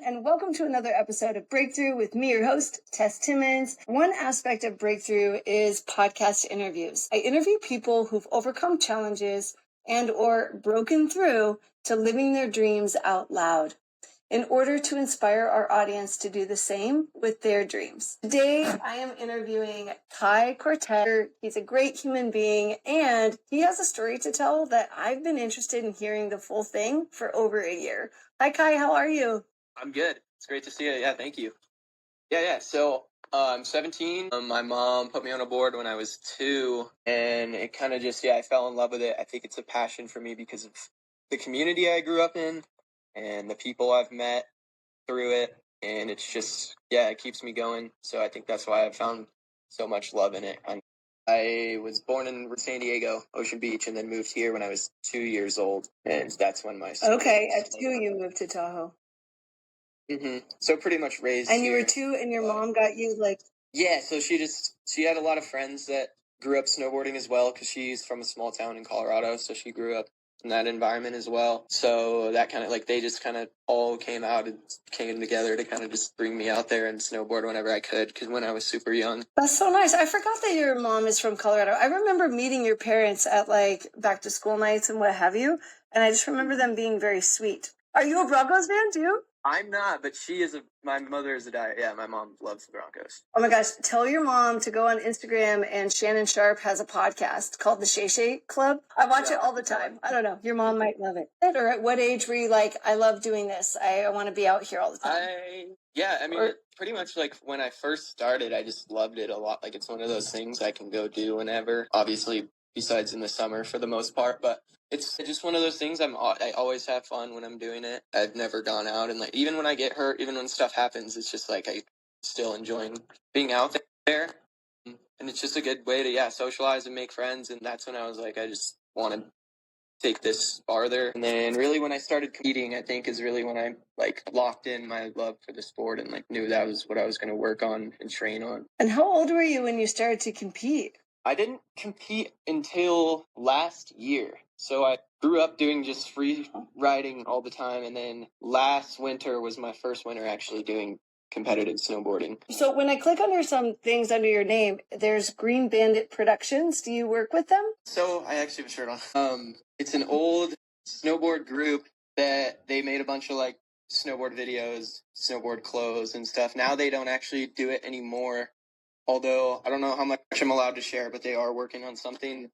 And welcome to another episode of Breakthrough with me, your host, Tess Timmons. One aspect of Breakthrough is podcast interviews. I interview people who've overcome challenges and or broken through to living their dreams out loud in order to inspire our audience to do the same with their dreams. Today, I am interviewing Kai Cortez. He's a great human being, and he has a story to tell that I've been interested in hearing the full thing for over a year. Hi, Kai. How are you? I'm good. It's great to see you. Yeah, thank you. Yeah. So I'm 17. My mom put me on a board when I was 2, and it kind of just, I fell in love with it. I think it's a passion for me because of the community I grew up in and the people I've met through it. And it's just, it keeps me going. So I think that's why I've found so much love in it. I was born in San Diego, Ocean Beach, and then moved here when I was 2 years old. And that's when my... Okay, at 2 you moved to Tahoe. So pretty much raised And you here. were 2 and your mom got you like... Yeah, so she had a lot of friends that grew up snowboarding as well because she's from a small town in Colorado, so she grew up in that environment as well. So that kind of they just kind of all came out and came together to kind of just bring me out there and snowboard whenever I could because when I was super young. That's so nice. I forgot that your mom is from Colorado. I remember meeting your parents at back to school nights and what have you, and I just remember them being very sweet. Are you a Broncos fan too? I'm not, but my mother is a diet. Yeah, my mom loves the Broncos. Oh my gosh, tell your mom to go on Instagram, and Shannon Sharp has a podcast called the Shay Shay Club. I watch it all the time. I don't know, your mom might love it. Or at what age were you I love doing this, I want to be out here all the time? Pretty much when I first started, I just loved it a lot. It's one of those things I can go do whenever, obviously besides in the summer for the most part, but it's just one of those things. I always have fun when I'm doing it. I've never gone out and even when I get hurt, even when stuff happens, it's just I still enjoying being out there. And it's just a good way to socialize and make friends. And that's when I was I just want to take this farther. And then really when I started competing, I think is really when I locked in my love for the sport and knew that was what I was going to work on and train on. And how old were you when you started to compete? I didn't compete until last year. So I grew up doing just free riding all the time. And then last winter was my first winter actually doing competitive snowboarding. So when I click under some things under your name, there's Green Bandit Productions. Do you work with them? So I actually have a shirt on. It's an old snowboard group that they made a bunch of snowboard videos, snowboard clothes and stuff. Now they don't actually do it anymore. Although I don't know how much I'm allowed to share, but they are working on something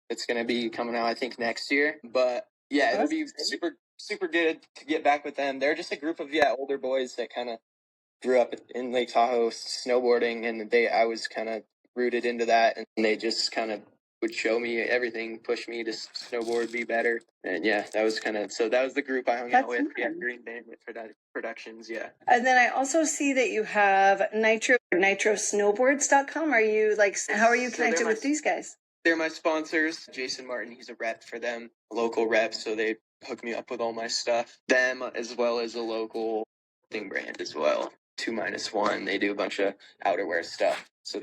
that's going to be coming out, I think, next year. But yeah, it'll be super, super good to get back with them. They're just a group of, older boys that kind of grew up in Lake Tahoe snowboarding, and I was kind of rooted into that, and they just kind of would show me everything, push me to snowboard, be better. And that was the group I hung out with. Nice. Yeah, Green Bandit Productions, yeah. And then I also see that you have nitrosnowboards.com. Are you how are you connected with these guys? They're my sponsors. Jason Martin, he's a rep for them, a local rep, so they hook me up with all my stuff. Them as well as a local thing brand as well. 2-1, they do a bunch of outerwear stuff. So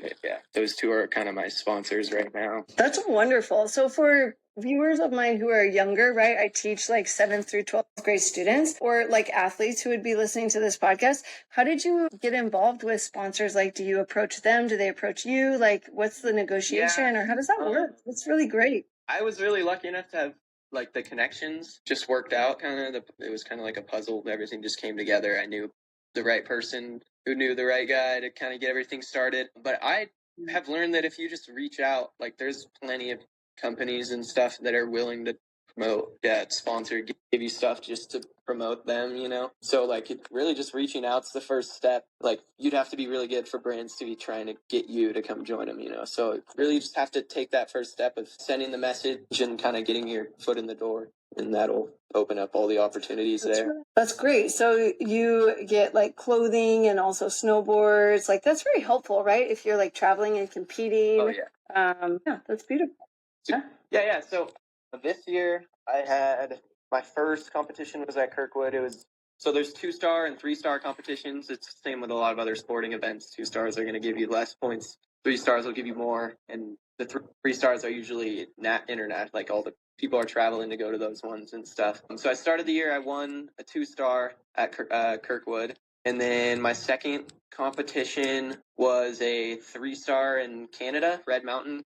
those two are kind of my sponsors right now. That's wonderful. So for viewers of mine who are younger, right? I teach 7th through 12th grade students or athletes who would be listening to this podcast. How did you get involved with sponsors? Do you approach them? Do they approach you? What's the negotiation or how does that work? That's really great. I was really lucky enough to have the connections just worked out it was kind of like a puzzle. Everything just came together. I knew the right person who knew the right guy to kind of get everything started. But I have learned that if you just reach out, there's plenty of companies and stuff that are willing to promote, sponsor, give you stuff just to promote them, So it really just reaching out's the first step. You'd have to be really good for brands to be trying to get you to come join them, So really you just have to take that first step of sending the message and kind of getting your foot in the door. And that'll open up all the opportunities there. That's great. So you get clothing and also snowboards. That's very helpful, right? If you're traveling and competing. Oh, yeah. That's beautiful. Yeah. So this year I had my first competition was at Kirkwood. So there's 2-star and 3-star competitions. It's the same with a lot of other sporting events. 2 stars are going to give you less points. 3 stars will give you more. And the 3 stars are usually internet, all the people are traveling to go to those ones and stuff. So I started the year, I won a 2-star at Kirkwood. And then my second competition was a 3-star in Canada, Red Mountain,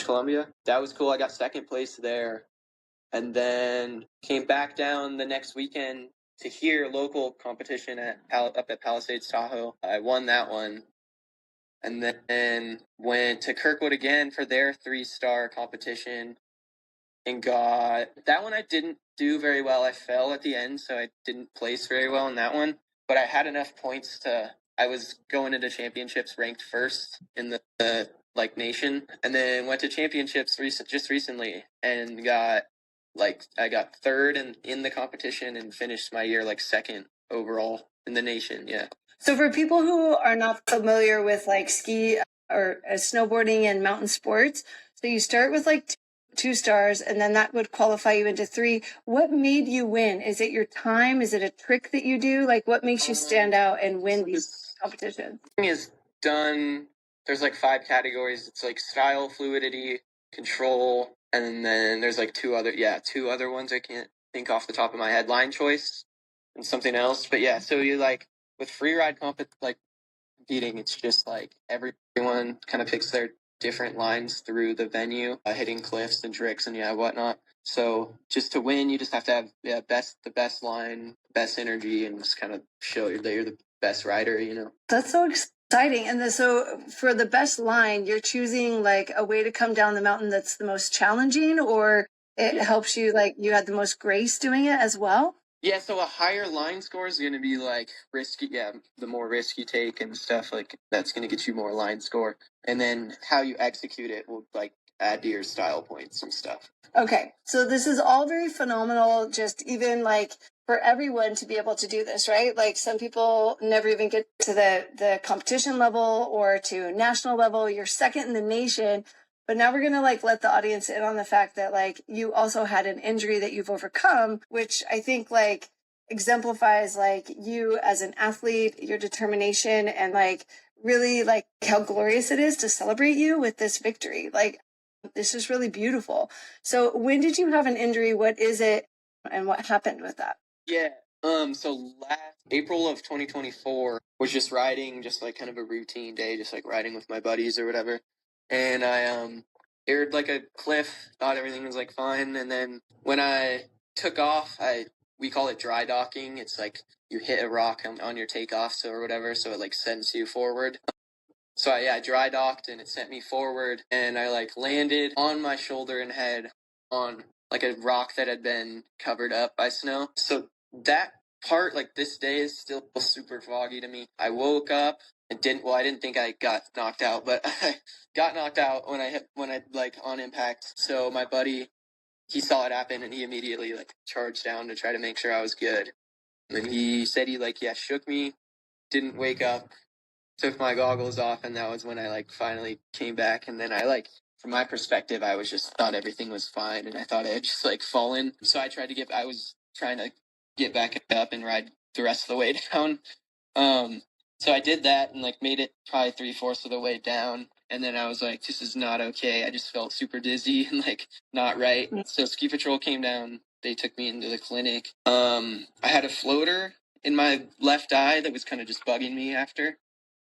Columbia. That was cool. I got second place there. And then came back down the next weekend to here, local competition up at Palisades, Tahoe. I won that one. And then went to Kirkwood again for their 3-star competition and got that one. I didn't do very well. I fell at the end, so I didn't place very well in that one. But I had enough points I was going into championships ranked first in the nation, and then went to championships just recently and I got third in the competition and finished my year second overall in the nation. Yeah. So for people who are not familiar with ski or snowboarding and mountain sports, so you start with 2 stars and then that would qualify you into 3. What made you win? Is it your time? Is it a trick that you do? What makes you stand out and win these competitions? Thing is done. There's 5 categories. It's style, fluidity, control, and then there's 2 other ones I can't think off the top of my head. Line choice and something else. But yeah, so you with free ride competing, it's just everyone kind of picks their different lines through the venue, hitting cliffs and tricks and whatnot. So just to win, you just have to have the best line, best energy, and just kind of show that you're the best rider. That's so exciting. And so for the best line, you're choosing a way to come down the mountain that's the most challenging, or it helps you you had the most grace doing it as well? Yeah, so a higher line score is going to be risky. Yeah, the more risk you take and stuff, that's going to get you more line score. And then how you execute it will add to your style points and stuff. Okay, so this is all very phenomenal, just even for everyone to be able to do this, right? Some people never even get to the competition level or to national level. You're second in the nation. But now we're going to let the audience in on the fact that you also had an injury that you've overcome, which I think exemplifies you as an athlete, your determination, and really how glorious it is to celebrate you with this victory. This is really beautiful. So when did you have an injury? What is it? And what happened with that? Yeah. So last April of 2024 was just riding, just kind of a routine day, just riding with my buddies or whatever. And I aired a cliff, thought everything was fine. And then when I took off, we call it dry docking. It's you hit a rock on your takeoff, or whatever, so it sends you forward. So I dry docked and it sent me forward, and I landed on my shoulder and head on a rock that had been covered up by snow. So that part, this day, is still super foggy to me. I woke up and I didn't think I got knocked out, but I got knocked out when I on impact. So my buddy, he saw it happen and he immediately charged down to try to make sure I was good. And he said he shook me, didn't wake up, took my goggles off, and that was when I finally came back. And then from my perspective, I was just thought everything was fine, and I thought I had just fallen. So I was trying to get back up and ride the rest of the way down. So I did that and made it probably 3/4 of the way down. And then I was this is not okay. I just felt super dizzy and not right. So ski patrol came down. They took me into the clinic. I had a floater in my left eye that was kind of just bugging me after.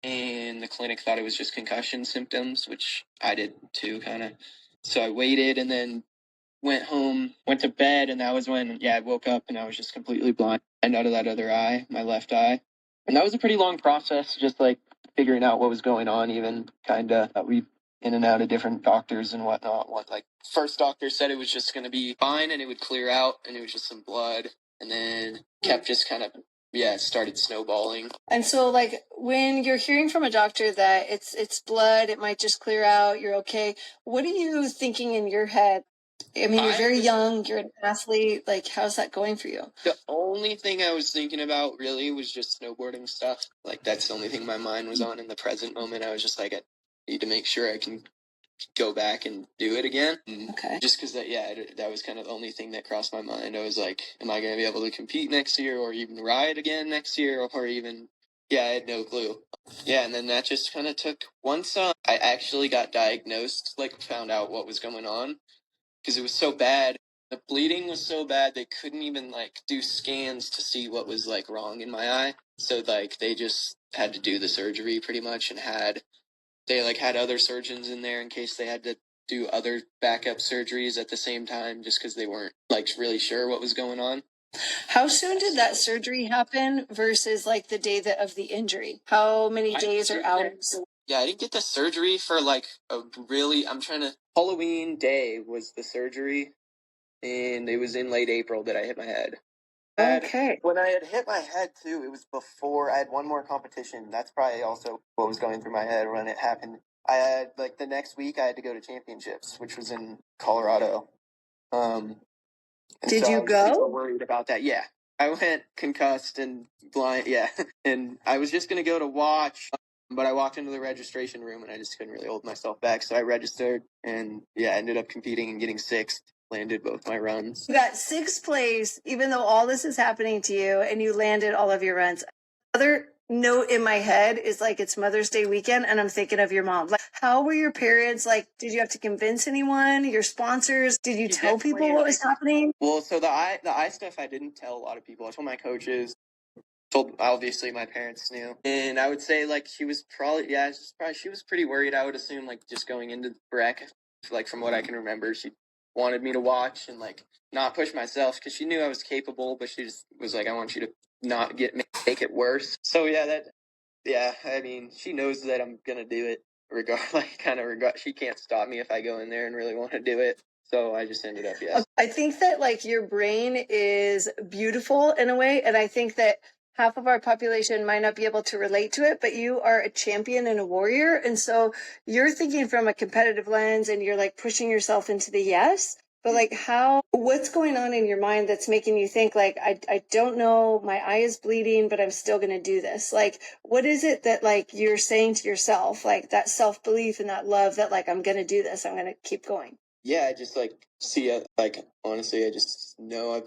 And the clinic thought it was just concussion symptoms, which I did too, kind of. So I waited and then went home, went to bed, and that was when, I woke up and I was just completely blind and out of that other eye, my left eye. And that was a pretty long process, just figuring out what was going on, even kind of. We in and out of different doctors and whatnot. First doctor said it was just going to be fine and it would clear out and it was just some blood. And then kept just kind of it started snowballing. And so when you're hearing from a doctor that it's blood, it might just clear out, you're okay. What are you thinking in your head? I mean, you're very young, you're an athlete. How's that going for you? The only thing I was thinking about really was just snowboarding stuff. That's the only thing my mind was on in the present moment. I was just I need to make sure I can go back and do it again. Okay. Just because that was kind of the only thing that crossed my mind. I was am I going to be able to compete next year or even ride again next year or even, I had no clue. Yeah, and then that just kind of took, once I actually got diagnosed, found out what was going on, because it was so bad. The bleeding was so bad they couldn't even like do scans to see what was like wrong in my eye. So like they just had to do the surgery pretty much, and had other surgeons in there in case they had to do other backup surgeries at the same time, just because they weren't like really sure what was going on. How soon did that surgery happen versus like the day of the injury? How many days or hours? Yeah, I didn't get the surgery for like Halloween day was the surgery, and it was in late April that I hit my head. Okay. When I had hit my head too, it was before I had one more competition. That's probably also what was going through my head when it happened. I had like the next week I had to go to championships, which was in Colorado. Did you go? I was super worried about that. Yeah, I went concussed and blind. Yeah, and I was just gonna go to watch, but I walked into the registration room and I just couldn't really hold myself back. So I registered, and yeah, I ended up competing and getting sixth. Landed both my runs. You got sixth place, even though all this is happening to you, and you landed all of your runs. Other note in my head is like it's Mother's Day weekend, and I'm thinking of your mom. Like, how were your parents? Like, did you have to convince anyone? Your sponsors? Did you tell people what was happening? Well, so the eye stuff, I didn't tell a lot of people. I told my coaches. Told obviously my parents knew, and I would say like she was she was pretty worried. I would assume like just going into the bracket, like from what I can remember, she wanted me to watch and like not push myself because she knew I was capable, but she just was like, I want you to not make it worse. So I mean, she knows that I'm gonna do it she can't stop me if I go in there and really want to do it. So I just ended up, yeah. I think that like your brain is beautiful in a way, and I think that half of our population might not be able to relate to it, but you are a champion and a warrior. And so you're thinking from a competitive lens and you're like pushing yourself into the yes. But like what's going on in your mind that's making you think like, I don't know, my eye is bleeding, but I'm still going to do this. Like, what is it that like you're saying to yourself, like that self-belief and that love that like, I'm going to do this. I'm going to keep going. Yeah, I just like see it. Like honestly, I just know I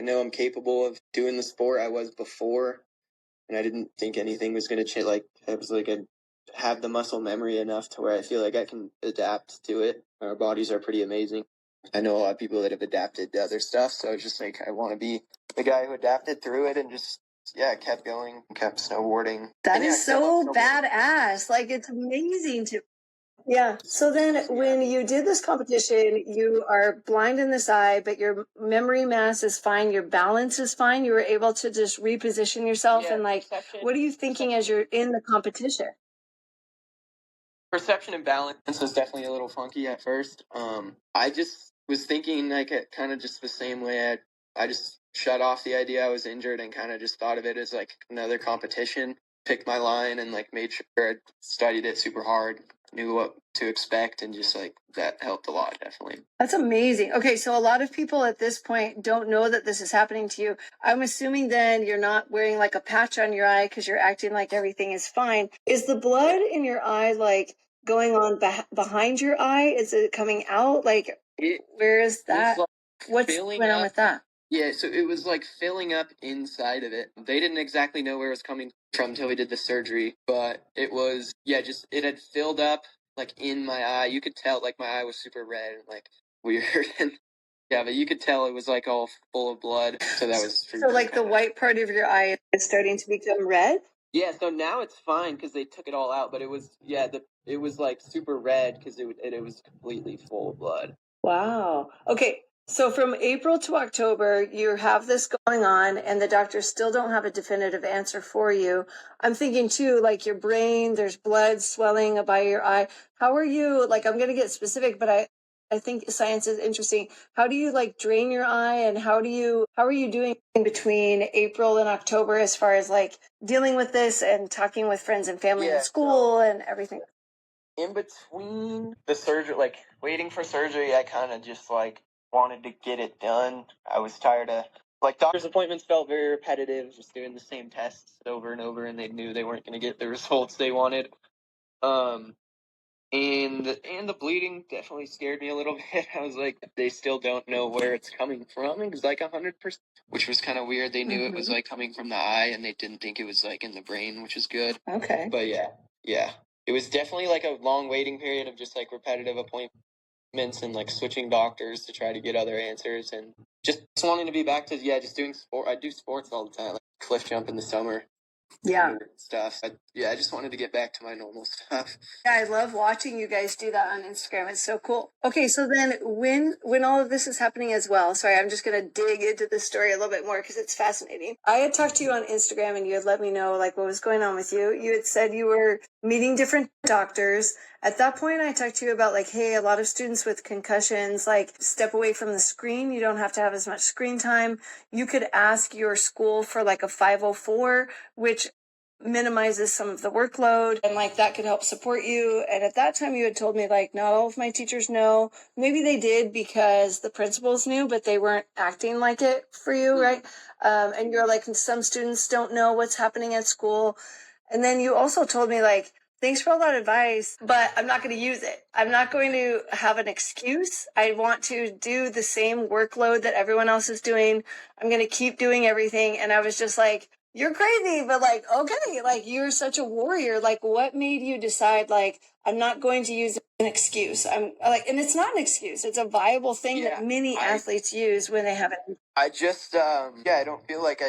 know I'm capable of doing the sport I was before, and I didn't think anything was gonna change. Like I was like I have the muscle memory enough to where I feel like I can adapt to it. Our bodies are pretty amazing. I know a lot of people that have adapted to other stuff, so it's just like I want to be the guy who adapted through it and just kept going, kept snowboarding. That is so badass. Like it's amazing to. Yeah. So then when you did this competition, you are blind in this eye, but your memory mass is fine. Your balance is fine. You were able to just reposition yourself. And like, what are you thinking as you're in the competition? Perception and balance was definitely a little funky at first. I just was thinking like it kind of just the same way I just shut off the idea I was injured and kind of just thought of it as like another competition. Picked my line and like made sure I studied it super hard, knew what to expect, and just like that helped a lot, definitely. That's amazing. Okay, so a lot of people at this point don't know that this is happening to you. I'm assuming then you're not wearing like a patch on your eye because you're acting like everything is fine. Is the blood in your eye like going on behind your eye? Is it coming out? Like, where is that? What's going on with that? Yeah, so it was like filling up inside of it. They didn't exactly know where it was coming from until we did the surgery, but it was, it had filled up like in my eye. You could tell like my eye was super red and like weird. And yeah, but you could tell it was like all full of blood. So that was so like the white part of your eye is starting to become red? Yeah, so now it's fine because they took it all out, but it was, it was like super red because it was completely full of blood. Wow. Okay. So from April to October, you have this going on, and the doctors still don't have a definitive answer for you. I'm thinking too, like your brain, there's blood swelling by your eye. How are you? Like, I'm going to get specific, but I think science is interesting. How do you like drain your eye, and how are you doing between April and October as far as like dealing with this and talking with friends and family in school and everything? In between the surgery, like waiting for surgery, I kind of just like wanted to get it done. I was tired of like doctor's appointments felt very repetitive, just doing the same tests over and over, and they knew they weren't going to get the results they wanted. And the bleeding definitely scared me a little bit. I was like, they still don't know where it's coming from. It was like 100%, which was kind of weird. They knew it was like coming from the eye, and they didn't think it was like in the brain, which is good. Okay. But yeah, it was definitely like a long waiting period of just like repetitive appointments. and like switching doctors to try to get other answers, and just wanting to be back to just doing sport. I do sports all the time, like cliff jump in the summer. Yeah. Stuff. I just wanted to get back to my normal stuff. Yeah, I love watching you guys do that on Instagram. It's so cool. Okay, so then when all of this is happening as well, sorry, I'm just going to dig into this story a little bit more because it's fascinating. I had talked to you on Instagram and you had let me know like what was going on with you. You had said you were meeting different doctors. At that point, I talked to you about like, hey, a lot of students with concussions, like step away from the screen. You don't have to have as much screen time. You could ask your school for like a 504, which minimizes some of the workload, and like that could help support you. And at that time you had told me like not all of my teachers know. Maybe they did because the principals knew, but they weren't acting like it for you, right? And you're like, some students don't know what's happening at school. And then you also told me like, thanks for all that advice, but I'm not going to use it. I'm not going to have an excuse. I want to do the same workload that everyone else is doing. I'm going to keep doing everything. And I was just like, you're crazy, but like, okay, like you're such a warrior. Like, what made you decide, like, I'm not going to use an excuse? I'm like, and it's not an excuse. It's a viable thing that many athletes use when they have it. I just, I don't feel like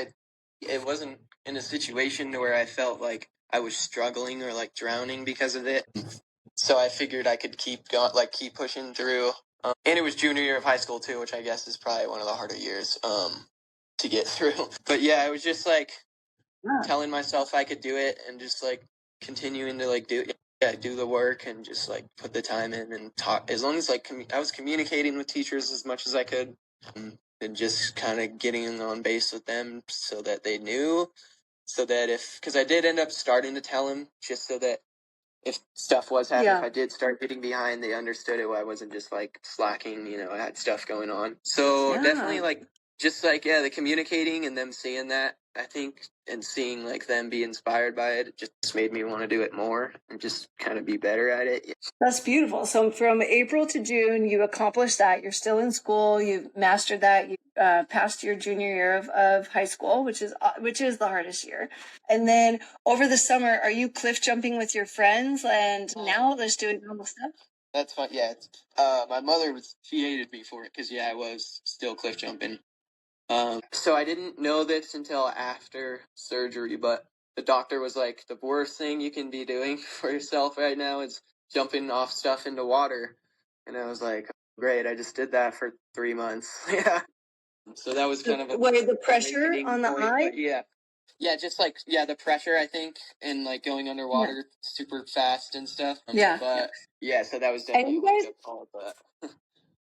it wasn't in a situation where I felt like I was struggling or like drowning because of it. So I figured I could keep going, like keep pushing through. And it was junior year of high school too, which I guess is probably one of the harder years, to get through. But yeah, I was just like, telling myself I could do it and just like continuing to like do the work and just like put the time in and talk. As long as like I was communicating with teachers as much as I could, and just kind of getting on base with them so that they knew, so that because I did end up starting to tell them just so that if stuff was happening, if I did start getting behind, they understood it. I wasn't just like slacking, I had stuff going on. So definitely like just like the communicating and them seeing that, I think, and seeing like them be inspired by it, just made me want to do it more and just kind of be better at it. That's beautiful. So from April to June, you accomplished that. You're still in school. You've mastered that. You passed your junior year of high school, which is the hardest year. And then over the summer, are you cliff jumping with your friends? And now they're doing normal stuff. That's fun. Yeah. My mother she hated me for it because I was still cliff jumping. So I didn't know this until after surgery, but the doctor was like, the worst thing you can be doing for yourself right now is jumping off stuff into water. And I was like, great, I just did that for 3 months. Yeah. So that was kind of the pressure on the eye? Yeah. Yeah, just like, the pressure, I think, and like going underwater super fast and stuff. Yeah. But so that was definitely a wake-up call, but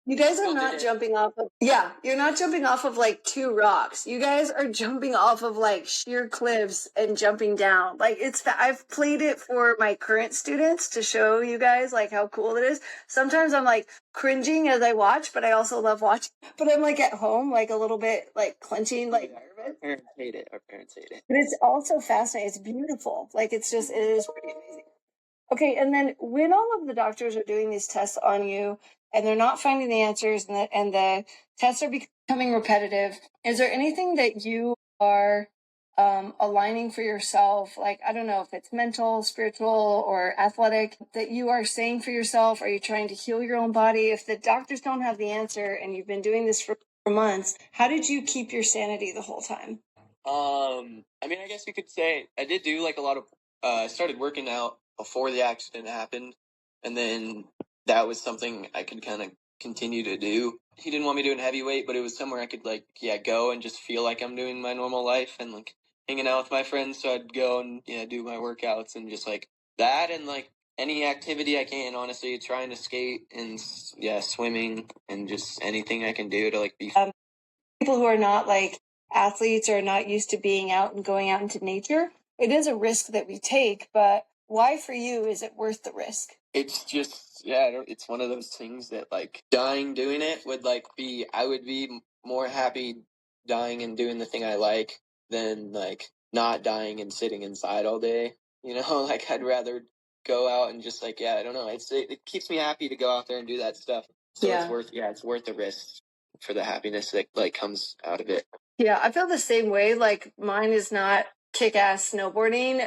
you guys are not jumping off of, you're not jumping off of like 2 rocks. You guys are jumping off of like sheer cliffs and jumping down. Like I've played it for my current students to show you guys like how cool it is. Sometimes I'm like cringing as I watch, but I also love watching. But I'm like at home, like a little bit like clenching, like nervous. Our parents hate it. But it's also fascinating. It's beautiful. Like it is pretty amazing. Okay, and then when all of the doctors are doing these tests on you and they're not finding the answers and the tests are becoming repetitive, is there anything that you are aligning for yourself? Like, I don't know if it's mental, spiritual, or athletic that you are saying for yourself. Are you trying to heal your own body? If the doctors don't have the answer and you've been doing this for months, how did you keep your sanity the whole time? I mean, I guess you could say I did do like a lot of, I started working out before the accident happened. And then that was something I could kind of continue to do. He didn't want me doing heavyweight, but it was somewhere I could like, go and just feel like I'm doing my normal life and like hanging out with my friends. So I'd go and, do my workouts and just like that. And like any activity I can, honestly, trying to skate and swimming and just anything I can do to like be people who are not like athletes or not used to being out and going out into nature. It is a risk that we take, but why for you is it worth the risk? It's just, it's one of those things that like dying doing it would like I would be more happy dying and doing the thing I like than like not dying and sitting inside all day. Like I'd rather go out and just like, I don't know. It keeps me happy to go out there and do that stuff. So it's worth the risk for the happiness that like comes out of it. Yeah, I feel the same way. Like mine is not kick-ass snowboarding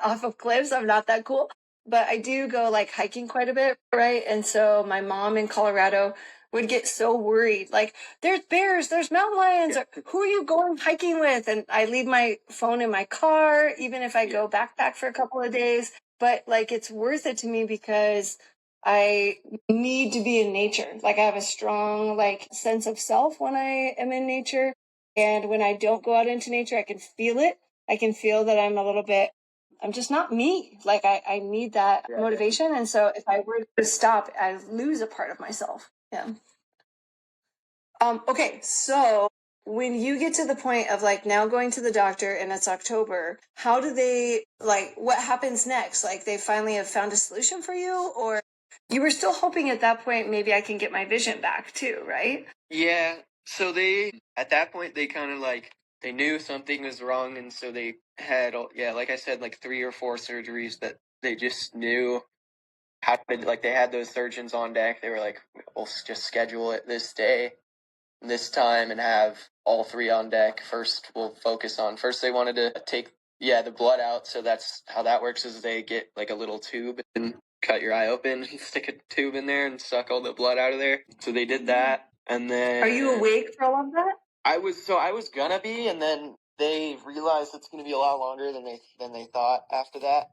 off of cliffs. I'm not that cool. but I do go like hiking quite a bit, right? And so my mom in Colorado would get so worried, like, there's bears, there's mountain lions, who are you going hiking with? And I leave my phone in my car, even if I go backpack for a couple of days. But like, it's worth it to me because I need to be in nature. Like, I have a strong like sense of self when I am in nature. And when I don't go out into nature, I can feel it. I can feel that I'm just not me. Like, I need that motivation. And so if I were to stop, I lose a part of myself. Yeah. Okay. So when you get to the point of like now going to the doctor and it's October, how do they, like, what happens next? Like, they finally have found a solution for you, or you were still hoping at that point, maybe I can get my vision back too, right? Yeah. So at that point, they kind of like, they knew something was wrong. And so they had, like I said, like 3 or 4 surgeries that they just knew happened. Like, they had those surgeons on deck. They were like, we'll just schedule it this day, this time, and have all 3 on deck. First they wanted to take the blood out. So that's how that works, is they get like a little tube and cut your eye open and stick a tube in there and suck all the blood out of there. So they did that. And then, are you awake for all of that? I was gonna be, and then they realized it's gonna be a lot longer than they thought after that.